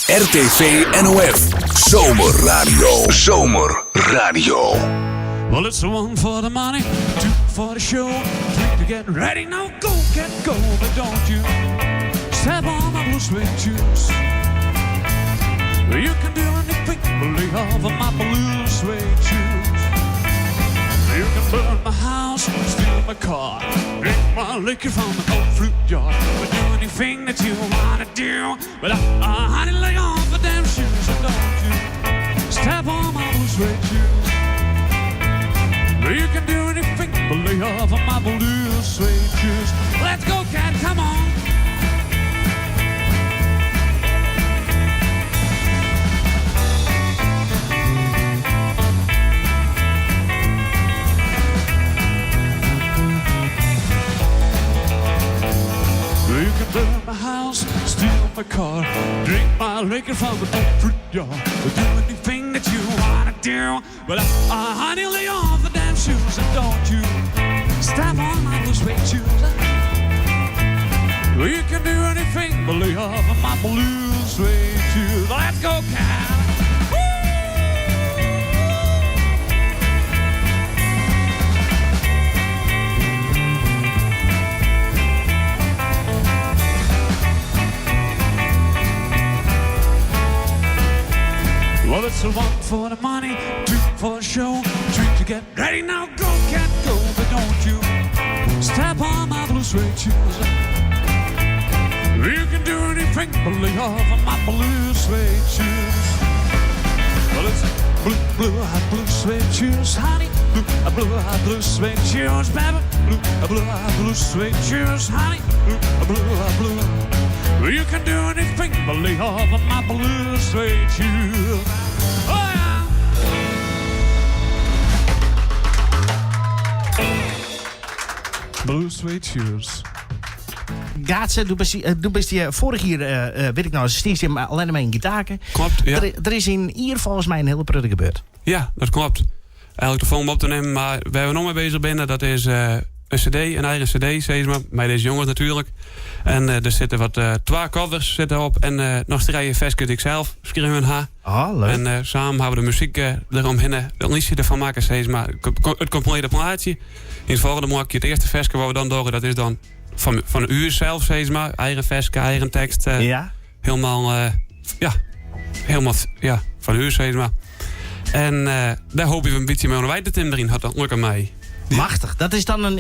RTV NOF. Zomerradio. Zomerradio. Well, it's the one for the money, two for the show, three to get ready. Now go, get go, but don't you step on my blue suede shoes. You can do anything, believe of my blue suede shoes. You can burn my house, steal my car, drink my liquor from an old fruit jar. But do anything that you wanna do. But honey, lay off the damn shoes, and don't you step on my blue suede shoes. You can do anything, believe of my blue suede shoes. Let's go, cat, come on. You can burn my house, steal my car, drink my liquor from the old fruit jar. Do anything that you wanna do, but honey, lay off the damn shoes, and don't you step on my blue suede shoes. You can do anything, but lay off my blue suede shoes. Let's go, cat. Well, it's a one for the money, two for the show, three to get ready. Now go, cat, go, but don't you step on my blue suede shoes. You can do anything, but lay off my blue suede shoes. Well, it's blue suede shoes, honey. Blue suede shoes, baby. Blue suede shoes, honey. Blue. You can do anything, but lay off my blue suede shoes. Oh yeah. Blue suede shoes. Gaatse, du bist hier vorig jaar, weet ik nou, assisteerde je alleen maar in gitaarken. Klopt, ja. Er is hier volgens mij een hele pruttige gebeurd. Ja, dat klopt. Eigenlijk de film op te nemen, maar waar we nog mee bezig zijn, dat is een cd, een eigen cd, zeg maar, met deze jongens natuurlijk. En er zitten wat 2 covers zitten op en nog 3 versjes die ik zelf schreef in haar. Ah, leuk. En samen hebben we de muziek eromheen, het liedje ervan maken steeds, maar het complete plaatje. In het volgende maakje het eerste versje wat we dan doen, dat is dan van een uur zelf, zeg maar, eigen versje, eigen tekst. Ja? Helemaal van uur, zeg maar. En daar hoop je een beetje mee onderwijs dat erin had, dat lukt aan mij. Machtig. Dat is dan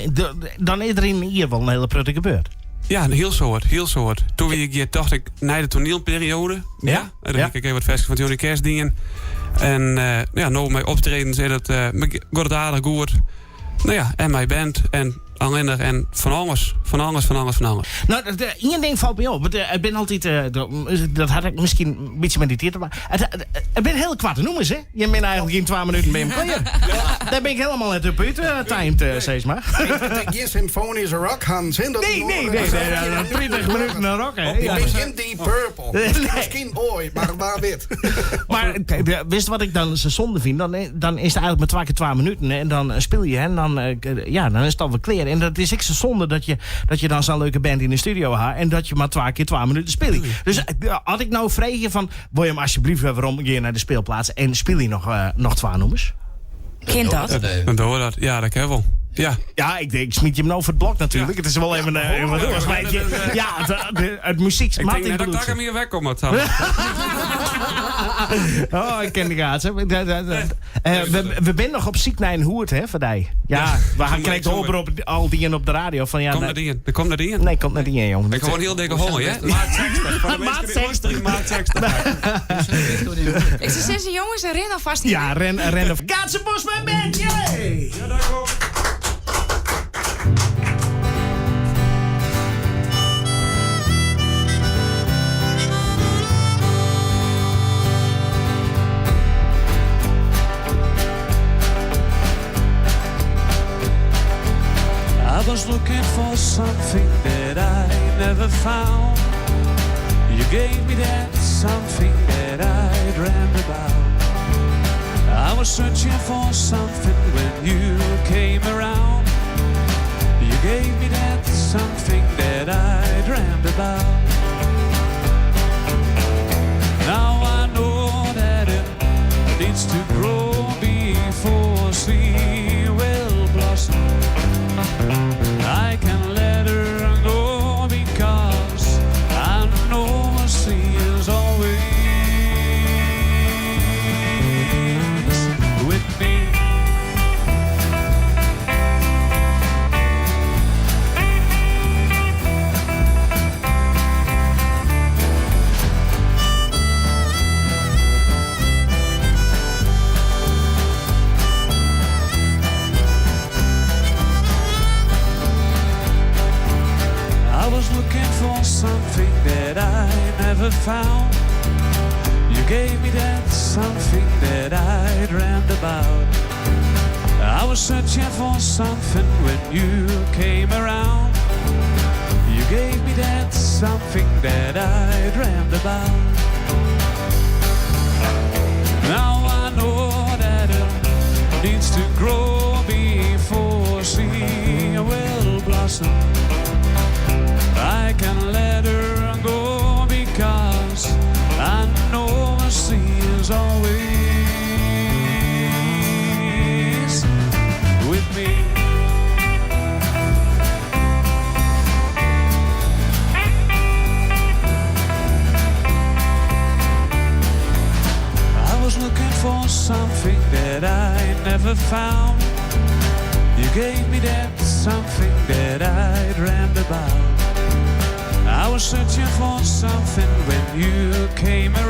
is er hier wel een hele pruttige gebeurd. Ja, een heel soort. Toen dacht ik, na de toneelperiode. Ja? En dan heb ik even wat versjes van Johnny Cash dingen. En nou mijn optreden zei dat, gaat het aardig goed. Nou ja, en mijn band en Anlinder en van alles. Nou, één ding valt me op. Ik ben altijd, dat had ik misschien een beetje mediteerd, maar het ben heel kwart te noemen, hè? Je bent eigenlijk in 2 minuten bij hem klaar. Ja. Daar ben ik helemaal net op timed, zeg maar. Geen symfonische rock, Hans. Nee, 20 minuten naar rock, hè? Ja. Geen Deep Purple. Misschien ooit, maar waar wit. Maar wist wat ik dan zo zonde vind? Dan is het eigenlijk maar 2 keer 2 minuten, hè? En dan speel je, hè? En dan is het alweer klaar. En dat is echt zo zonde dat je dan zo'n leuke band in de studio haalt en dat je maar 2 keer 2 minuten speelt. Dus had ik nou vragen van, wil je hem alsjeblieft waarom je naar de speelplaats en speel je nog 2 nummers? Kind dat? Dan doen we dat. Ja, dat kan je wel. Ja, ik smiet je hem nou voor het blok natuurlijk. Ja. Het is wel even het muziek. Ik denk dat ik hem hier wegkom. Oh, ik ken de gaten. We zijn nog op ziek naar een hoert, hè, van die. Ja, we gaan krijgen de oproep al die op de radio. Van, ja, komt naar die. Komt naar die. Nee, komt naar die, jongen. Ik gewoon heel dikke honger, hè? Maat 60. Ik zou zeggen, jongens, ren alvast niet. Ja, ren of. Gaatse Bos, mijn band, yay! Ja, daar komt. I was looking for something that I never found. You gave me that something that I dreamed about. I was searching for something when you came around. You gave me that something that I dreamed about. Now found. You gave me that something that I dreamed about. I was searching for something when you came around. You gave me that something that I dreamed about. Now I know that it needs to grow before she will blossom. I can let her go because I know she is always with me. I was looking for something that I never found. You gave me that something that I dreamed about. I was searching for something when you came around.